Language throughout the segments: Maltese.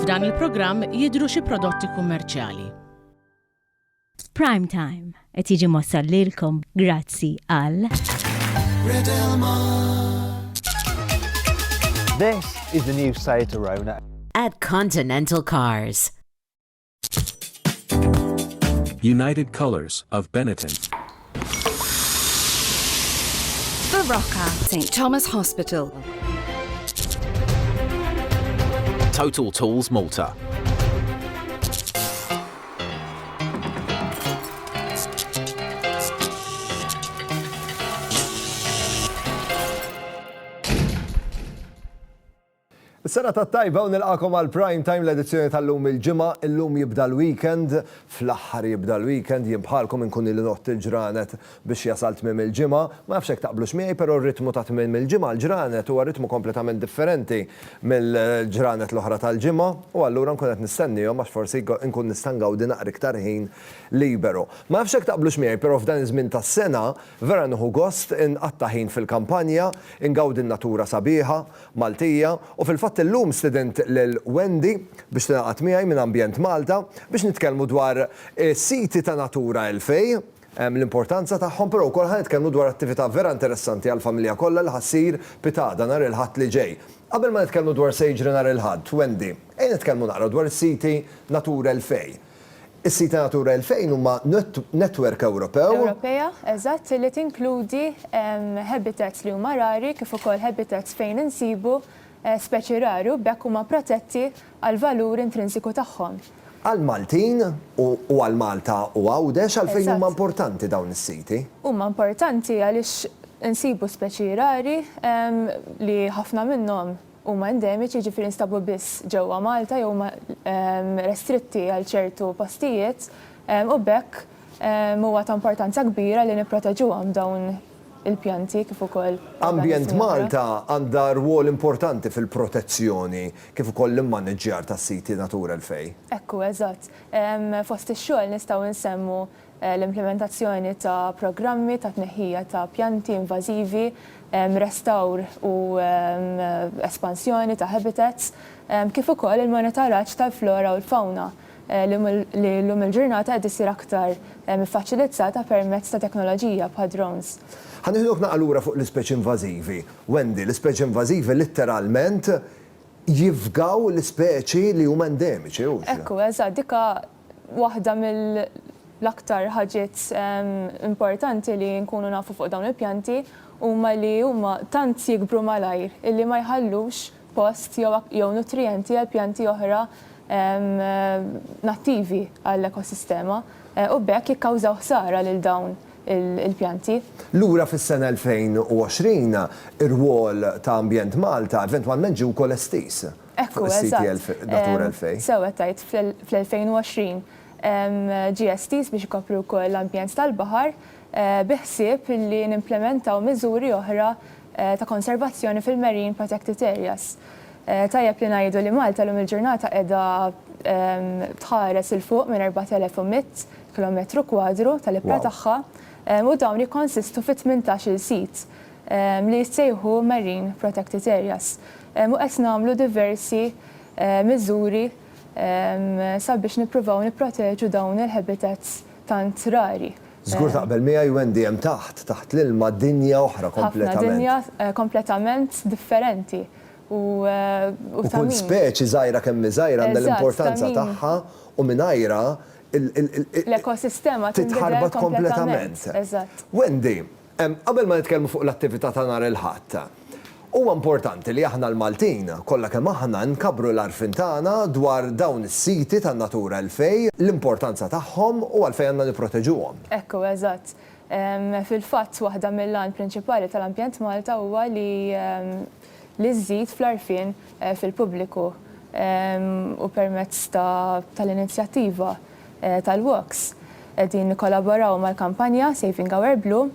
f'dan il-programm jidhru xi prodotti kummerċjali. Prime Time qed jiġi mossal lilkom grazzi għal This is the new Seat Arona at Continental Cars. United Colors of Benetton. Barocca, St. Thomas Hospital. Total Tools Malta. Is-sena tat-tajba u nilqakom għal Prime Time l-edizzjoni tal-lum il-ġimgħa, illum jibda l-weekend, fl-aħħar jibda l-weekend, jimbħalkom inkun il-nott il-ġranet biex jasal tmiem il-ġimgħa, ma nafx hekk taqblux miegħi, però r-ritmu ta' tmiem il-ġimgħa l-ġranet huwa ritmu kompletament differenti mill-ġranet l-oħra tal-ġimgħa u allura nkun qed nistennihom għax forsi nkun nista' ngawdi naqra iktar ħin liberu. Ma nafx hekk taqblux miegħi, però f'dan iż-żmien tas-sena vera nieħu gost inqatta' ħin fil-kampanja, ingawdi n-natura sabiħa, Maltija u fil-fatt illum student lil Wendy biex tingħaqad miegħi minn Ambjent Malta biex nitkellmu dwar siti ta' Natura 2000, l-importanza tagħhom, però wkoll ħanitkellmu dwar attività vera interessanti għall-familja kollha li ħassir pitada nhar il-Ħadd li ġej. Qabel ma nitkellmu dwar se jiġri nhar il-Ħadd, Wendy, nitkellmu naqra dwar is-siti Natura 2000. Is-siti Natura 2000 huma netwerk Ewropea, eżatt, li tinkludi habitats li huma rari kif ukoll habitats fejn insibu speċi rari u bekk huma protetti għal valur intrinsiku tagħhom. Għal Maltin u għal Malta u għawdex għalfejn huma importanti dawn is-siti? Huma importanti għaliex insibu speċi rari li ħafna minnhom huma endemiċi, ġifieri instabu biss ġewwa Malta jew huma restritti għal ċertu postijiet u bekk huwa ta' importanza kbira li nipproteġuhom dawn il-pjanti kif ukoll. Ambjent Malta għandha rwol importanti fil-protezzjoni kif ukoll l-immaneġġjar tas-siti Natura 2000. Ekku, eżatt. Fost ix-xogħol nistgħu nsemmu l-implementazzjoni ta' programmi ta' tneħħija ta' pjanti invażivi, restawr u espansjoni ta' habitats, kif ukoll il-monitoraġġ tal-flora u l-fawna li llum il-ġurnata qed isir aktar miffaċilizzata permezz ta' teknoloġija bħal drones. Ħanieħduk naqalura fuq l-ispeċi invażivi. Wendy, l-ispeċi invażivi letteralment jifgaw l-ispeċi li huma endemiċi. Ekku, eżatt, dika waħda mill-aktar ħaġiet importanti li nkunu nafu fuq dawn il-pjanti huma li huma tant jikbru malajr illi ma jħallux post jew nutrienti għal pjanti oħra nattivi għall-ekosistema u bekk jikkawżaw ħsara lil dawn il-pjanti. Lura fis-sena 2020 ir-rwol ta' Ambjent Malta eventwalment ġie wkoll estis. Ekku, eżatt. Natura 2000. Sewa tajt fl-2020 ġie estis biex ikopru wkoll l-ambjent tal-baħar biħsieb li nimplementaw miżuri oħra ta' konservazzjoni fil-Marine Protected Areas. Tajjeb li ngħidu li Malta llum il-ġurnata qiegħda tħares il fuq minn 4100 km kwadru tal-ibra tagħha u dawn jikkonsistu fi 18 sit li jissejħu Marine Protected Areas. U qed nagħmlu diversi miżuri sabiex nippruvaw nipproteġu dawn il-habitats tant rari. Żgur taqbel miegħi Wendy hemm taħt l-ilma dinja oħra kompletament. Ħafna dinja kompletament differenti. U kull speċi żgħira kemm żgħira għandha l-importanza tagħha u mingħajra l-ekosistema titħarbat kompletament. Eżatt. Wendy, qabel ma nitkellmu fuq l-attività ta' nhar il-Ħadd, huwa importanti li aħna l-Maltin kollha kemm aħna nkabru l-għarfien tagħna dwar dawn is-siti tan-Natura 2000, l-importanza tagħhom u għalfejn għandna nipproteġuhom. Ekku, eżatt. Fil-fatt waħda mill-għan prinċipali tal-Ambjent Malta huwa li żżid fl-għarfien fil-pubbliku u permezz tal-inizjattiva tal-Walks. Din nikkolaboraw mal-kampanja Saving Our Blue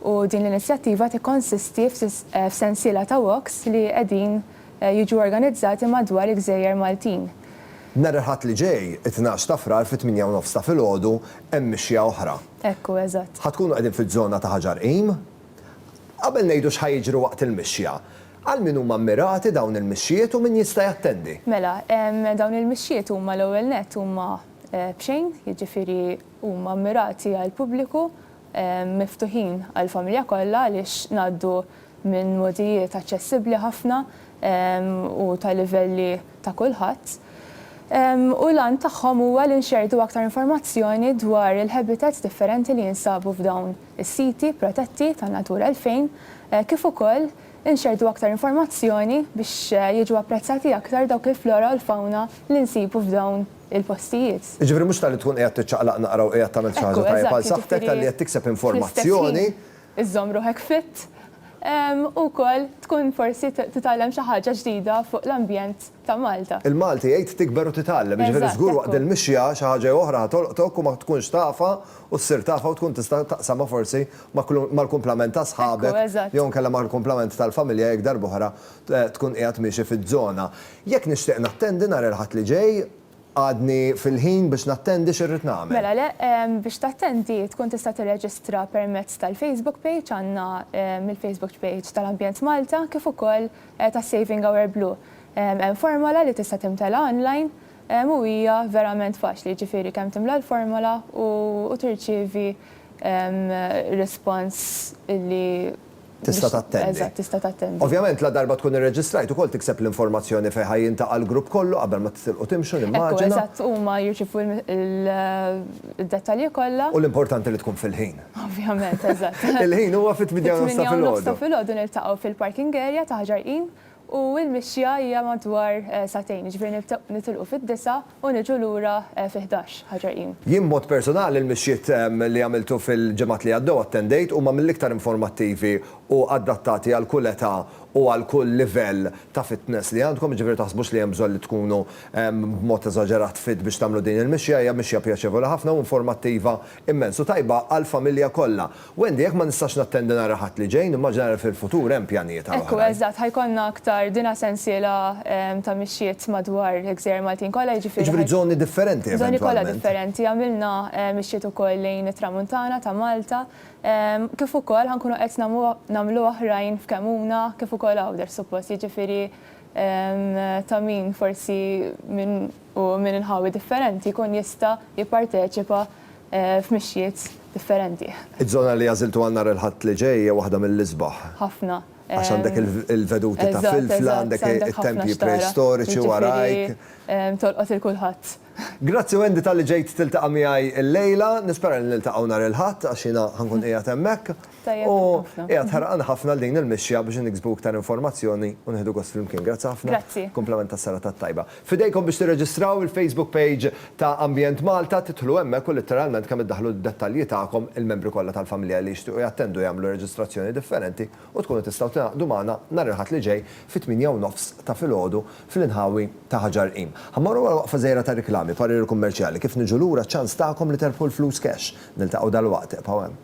u din l-inizjattiva tikkonsisti f'sensiela ta' walks li qegħdin jiġu organizzati madwar il-Gżejjer Maltin. Nhar il-Ħadd li ġej, 12 ta' frar fit-8:09 ta' filgħodu hemm mixja oħra. Ekku, eżatt. Ħadkunu qegħdin fiż-żona ta' Ħaġar Qim. Qabel ngħidu x'ħajjiġri waqt il-mixja, Għal min huma ammirati dawn il-mixjiet u min jista' jattendi? Mela, dawn il-mixjiet huma l-ewwel nett huma bxejn, jiġifieri huma ammirati għall pubbliku, miftuħin għall familja kollha għaliex ngħaddu minn modijiet aċċessibbli ħafna u ta' livelli ta' kulħadd. U l-għan tagħhom huwa li nxerdu aktar informazzjoni dwar il-habitats differenti li jinsabu f'dawn is-siti protetti tan-Natura 2000, kif ukoll nxerdu aktar informazzjoni biex jiġu apprezzati aktar dawk il-flora u l-fauna li nsibu f'dawn il-postijiet. Ġifri mhux tal-li tkun qiegħed tiċċaqlaq naqra u qiegħed tagħmel xi ħaġa tajjeb għal saħħtek tal-li qed tikseb informazzjoni. Iżżomm ruħek fit. U koll tkun forsi titgħallem xi ħaġa ġdida fuq l-ambjent ta' Malta. Il-Malti jgħid tikber u titgħallem, ġifieri żgur waqt il-mixja xi ħaġa oħra tolqtok u ma tkunx tafa u ssir tafa u tkun tista' taqsamha forsi mal-kumplament ta' sħabek jew nkella mal-kumplament tal-familja jekk darba oħra tkun qiegħed miexi fiż-żona. Jekk nixtieq nattendi nhar il-ħadd li ġej, għadni fil-ħin biex nattendi xirrit nagħmel. Mela le, biex tattendi tkun tista' tirreġistra permezz tal-Facebook page għandna mill-Facebook page tal-Ambjent Malta kif ukoll ta' Saving Our Blue. Hemm formola li tista' timtela online u hija verament faċli, ġifieri kemm timla l-formola u tirċievi rispons li tista' tattendi. Eżatt, tista' tattendi. Ovvjament la darba tkun irreġistrajt ukoll tikseb l-informazzjoni fejn ħajjintaqa' l-grupp kollu qabel ma titilqu timxu nimmaġina. Eżatt, huma jirċievu il-dettalji kollha. U l-importanti li tkun fil-ħin. Ovvjament, eżatt. Il-ħin huwa fit-8 ta' filgħodu. Ta' filgħodu niltaqgħu fil-parking area ta' ħaġarqin u l-mixja hija madwar satejn, ġifieri nitilqu fid-9 u niġu lura fi 11 ħaġarqin. Jien mod personali l-mixjiet li għamiltu fil-ġemat li għaddew attendejt huma mill-iktar informattivi u adattati għal kull età u għal kull livell ta' fitness li għandkom, ġifieri taħsbux li hemm bżonn li tkunu b'mod eżaġerat fit biex tagħmlu din il-mixja, hija mixja pjaċevoli ħafna u informattiva immensu tajba għall familja kollha. Wendy, jekk ma nistax nattendi nhar ħadd li ġejn, immaġina fil-futur hemm pjanijiet Ekku, eżatt, ħajkonna aktar dina sensiela ta' mixjiet madwar Gżejjer Maltin kollha, Ġifieri żoni differenti Żoni kollha differenti, għamilna mixjiet ukoll lejn it-Tramuntana ta' Malta, kif ukoll ħankunu qed nagħmlu oħrajn f'Kemuna, kif ukoll Għawder suppost, jiġifieri ta' min forsi minn inħawi differenti jkun jista' jipparteċipa f'mixjiet differenti. Iż-żona li għażiltu għal nhar il-ħadd li ġej hija waħda mill-isbaħ. Ħafna. Għax għandek il-veduti ta' filfla, għandek it-tempji preistoriċi warajk. Tolqot il-kulħadd. Grazzi Wendy tal-li ġejt tiltaqa' miegħi l-lejla, nispera li niltaqgħu nhar il-ħadd għax jiena ħankun qiegħed hemmhekk. U qiegħed ħarqan ħafna l din il-mixja biex niksbu iktar informazzjoni u nieħdu gost flimkien. Grazzi ħafna. Grazzi. Komplement tas-sera tat-tajba. Fidejkom biex tirreġistraw il-Facebook page ta' Ambjent Malta, titħlu hemmhekk u literalment kemm iddaħħlu d-dettalji tagħkom il-membri kollha tal-familja li jixtiequ jattendu jagħmlu reġistrazzjoni differenti u tkunu tistgħu tingħaqdu magħna nhar il-ħadd li ġej fit-8:30 ta' filgħodu fil-inħawi ta' ħaġarqin. Ħammorru waqfa żejra ta' riklami parir kummerċjali kif niġu lura ċans tagħkom li terbħu l-flus cash. Niltaqgħu dalwaqt ibqgħu hemm.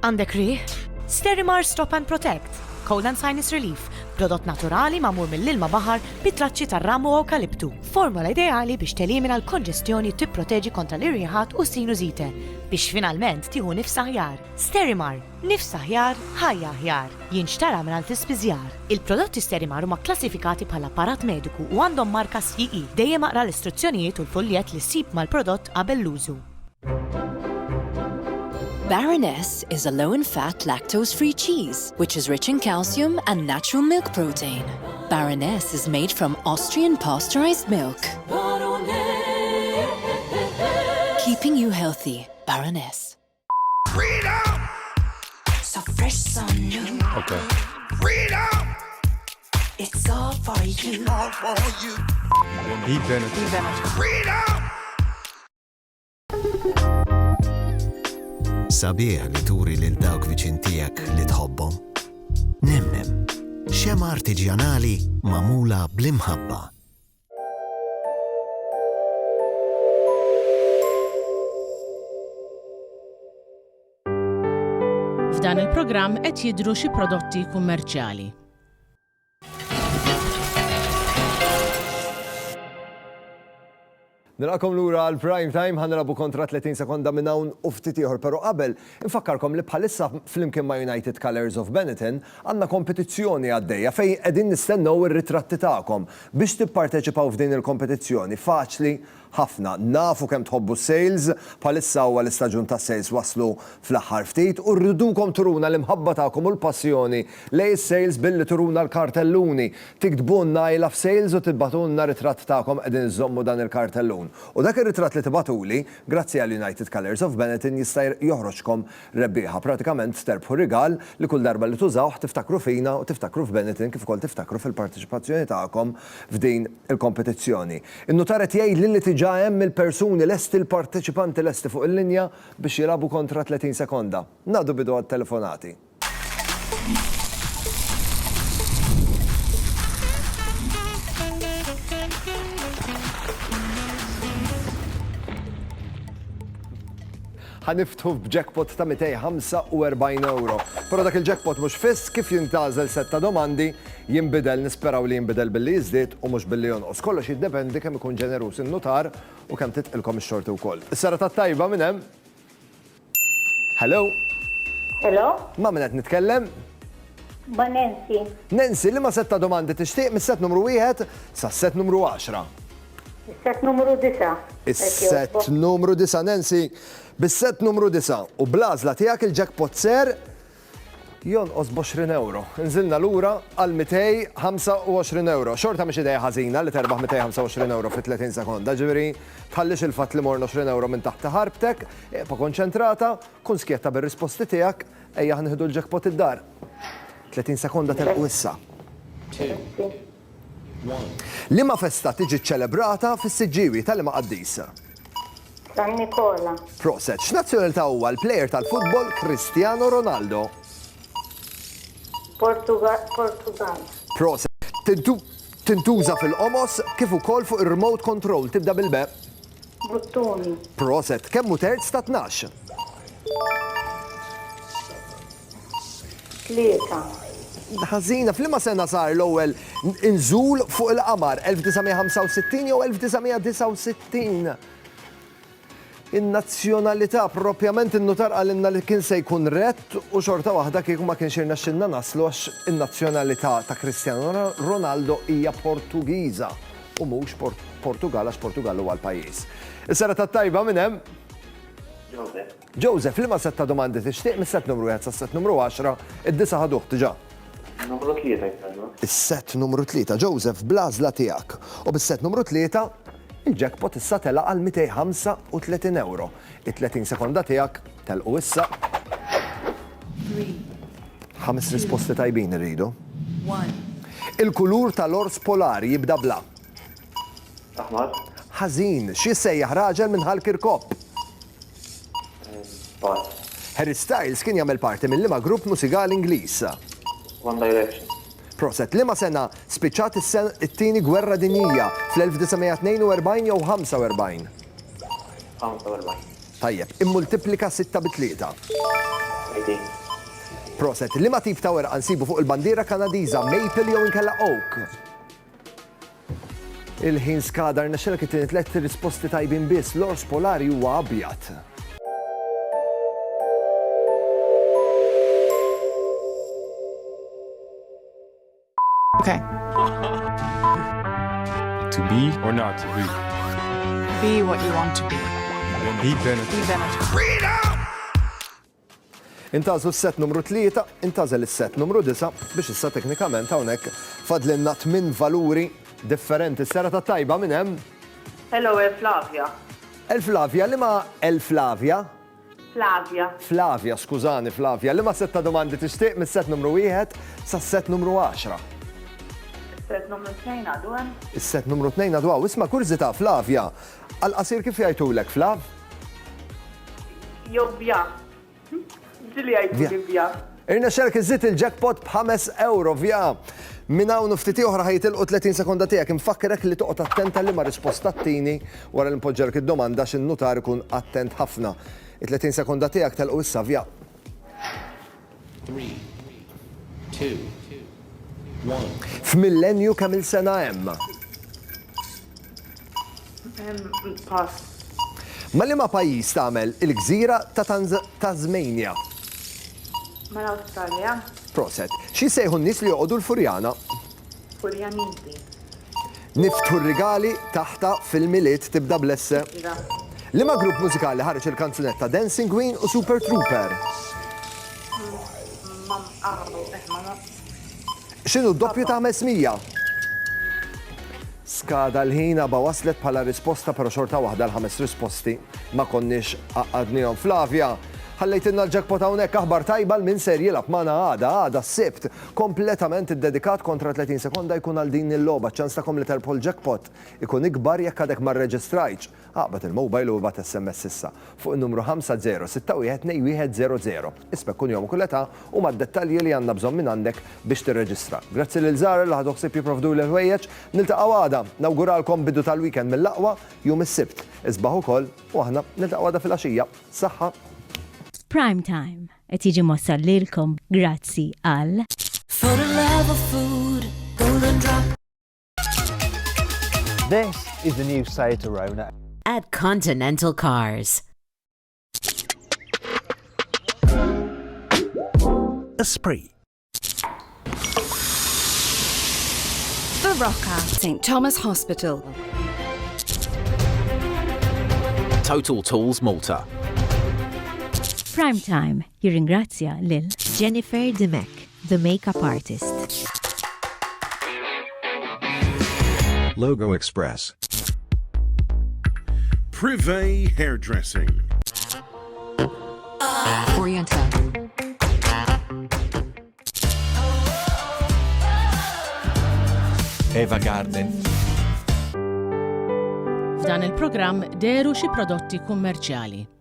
Għandek riħ? Sterimar Stop and Protect, Cold and Sinus Relief, prodott naturali mamur mill-ilma baħar bit-traċċi tar-ramu eukaliptu. Formula ideali biex telimina l-konġestjoni tipproteġi kontra l-irriħat u sinusite biex finalment tieħu nifs aħjar. Sterimar, nifs aħjar, ħajja aħjar. Jinxtara minn Spiżjar. Il-prodotti Sterimar huma klassifikati bħala apparat mediku u għandhom marka CE. Dejjem aqra l-istruzzjonijiet u l-foljett li ssib mal-prodott qabel l-użu. Baroness is a low-in-fat, lactose-free cheese, which is rich in calcium and natural milk protein. Baroness is made from Austrian pasteurized milk. Keeping you healthy, Baroness. Freedom! So fresh, so new. Okay. Freedom! It's all for you. All for you. Eat Bennett. Freedom! Sabiħ li turi lil dawk viċin tiegħek li tħobbhom. Nemnem, xema artiġjanali magħmula bl-imħabba. F'dan il-programm qed jidhru xi prodotti kummerċjali. Nilqakom lura għal prime time ħanrabu kontra 30 sekonda minn hawn u ftit ieħor, però qabel infakkarkom li bħalissa flimkien ma' United Colours of Benetton għandna kompetizzjoni għaddejja fejn qegħdin nistennew ir-ritratti tagħkom biex tipparteċipaw f'din il-kompetizzjoni. Faċli ħafna. Nafu kemm tħobbu sales, bħalissa huwa l-istaġun ta' sales waslu fl-aħħar ftit u rridukom turuna l-imħabba tagħkom u l-passjoni lej sales billi turuna l-kartelluni. Tiktbunna I love sales u tibbatunna ritratt tagħkom qegħdin iżommu dan il-kartellun. U dak ir-ritratt li tibatuli, grazzi għal United Colours of Benetton jista' joħroġkom rebbieħa. Pratikament terbħu rigal li kull darba li tużawh tiftakru fina u tiftakru f'Benetton kif ukoll tiftakru fil-parteċipazzjoni tagħkom f'din il-kompetizzjoni. In-notar qed jgħid li tiġa hemm il-persuni lesti l-parteċipanti lesti fuq il-linja biex jilagħbu kontra 30 sekonda. Nagħdu bidu għat-telefonati. ħaniftħu b'jackpot ta' 245 euro. Però dak il-jackpot mhux fiss kif jintażel setta domandi jinbidel nisperaw li jinbidel billi jiżdied u mhux billi jonqos. Kollox jiddependi kemm ikun ġenerus in-notar u kemm titqilkom ix-xorti wkoll. Is-sera tat-tajba minn hemm? Hello? Hello? Ma' min qed nitkellem? Ma' Nancy. Nancy, li ma' setta domandi tixtieq mis-set numru 1 sa' set numru 10. Is-set numru 9. Is-set numru 9, Nancy. Bis-set numru 9 u blażla tiegħek il-jackpot ser jonqos b'20 euro. Nżilna lura għal 225 euro. Xorta mhix idea ħażina li terbaħ 225 euro fi 30 sekonda. Ġifieri tħallix il-fatt li morna 20 euro minn taħt ħarbtek, pa' konċentrata, kun skjetta bir-risposti tiegħek, ejja ħnieħdu l-jackpot id-dar. 30 sekonda telqu issa. Liema festa tiġi ċċelebrata fis-Siġġiewi tal-Liema Qaddis? San Nikola. Proset, x'nazzjonalità huwa l-plejer tal-futbol Cristiano Ronaldo? Portugal. Proset, tintuża fil-qomos kif ukoll fuq ir-remote control tibda bil-be? Buttuni. Proset, kemm hu terz ta' 12? 3. Ħażina, f'liema sena sar l-ewwel inżul fuq il-qamar 1965 jew 1969? In-nazzjonalità propjament in-notar għalinna li kien se jkun rett u xorta waħda kieku ma kienx irnexxinna naslu għax in-nazzjonalità ta' Cristiano Ronaldo hija Portugiża u mhux Portugal għax Portugal huwa l-pajjiż. Is-sera tat-tajba minn hemm? Joseph, liema setta domandi tixtieq mis-set numru 1 sa set numru 10, id-disa ħaduh diġà. Numru 3 jgħidlu. Is-set numru 3, Joseph, blażla tiegħek. U bis-set numru 3 il-jackpot issa tela għal 235 euro. Il-30 sekonda tiegħek telqu issa. 5 risposti tajbin irridu. Il-kulur tal-ors polari jibda bla. Aħmar. Ħażin, xi sejjaħ raġel minn Kirkop? Harry Styles kien jagħmel parti mill-liema grupp musikali Ingliż? One Direction. Proset, liema sena spiċċat it-tieni gwerra dinjija fl-1942 jew 45? 45. Tajjeb, immultiplika 6 b-3. Proset, liema tip ta' werqa nsibu fuq il-bandiera Kanadiża maple jew inkella oak? Il-ħin skadar nexxelek it-tieni tliet risposti tajbin biss, l-ors polari huwa abjad. Okay. To be or not to be? Be what you want to be. Be Benetton. Freedom! Intażu s-set numru 3, intażel is-set numru 9 biex issa teknikament hawnhekk fadlinna 8 valuri differenti. Sera ta' tajba minn hemm? Hello, Flavia. Flavia, li ma Flavia? Flavia. Flavia, skużani Flavia, li ma setta domandi tixtieq mis-set numru 1 sa set numru 10? Set numru 2 għadu hemm? Is-set numru 2 għadu għaw. Isma' kurzita Flavia, għal-qasir kif jgħidulek Flav? Jobbja. Ġili jgħidu Vja. Irna xerk iżid il-jackpot b'5 euro vja. Min hawn ftit oħra ħajtilqu 30 sekonda tiegħek infakkerek li toqgħod attenta li ma risposta t-tieni wara li npoġġerek id-domanda x'in-notar ikun attent ħafna. Il-30 sekonda tiegħek telqu issa vja. 3, 2, 1. F'millenju kemm il-sena hemm? Pass. Ma liema pajjiż tagħmel il-gżira ta' Tasmania? Mal-Awstralja. Proset. Xi sejħu n-nies li joqogħdu l-Furjana? Furjaniti. Niftu r-rigali taħta fil-miliet tibda blesse. Liema grupp mużikali ħareġ il-kanzunetta Dancing Queen u Super Trooper? X'inhu d-doppju ta' 500? Skada l-ħina ba waslet bħala risposta però xorta waħda l-5 risposti ma konniex għadnihom. Flavia, ħallejtilna l-jackpot hawnhekk aħbar tajba l-min ser jilab magħna għada s-sibt kompletament iddedikat kontra 30 sekonda jkun għal din il-logħba. ċans tagħkom li terpol jackpot ikun ikbar jekk għadek ma rreġistrajtx. Aqbad il-mobile u bat SMS issa fuq il-numru 50612100. Isbek kun jom kulleta u mad-dettalji li għandna bżonn minn għandek biex tirreġistra. Grazzi lil Zara li ħadu ħsieb jipprovdu l-ħwejjeġ. Niltaqgħu għada. Nawguralkom bidu tal-weekend mill-aqwa jum is-sibt. Isbaħ ukoll u aħna niltaqgħu għada fil-għaxija. Saħħa. Prime Time qed jiġi mossal lilkom grazzi għal For the love of food, Golden Drop. This is the new Seat Arona at Continental Cars. Esprit. Barocca, St. Thomas Hospital. Total Tools Malta. Prime Time jirringrazzja lil Jennifer Demek, the makeup artist. Logo Express. Privé Hairdressing. Oriental. Eva Garden. F'dan il-programm deru xi prodotti kummerċjali.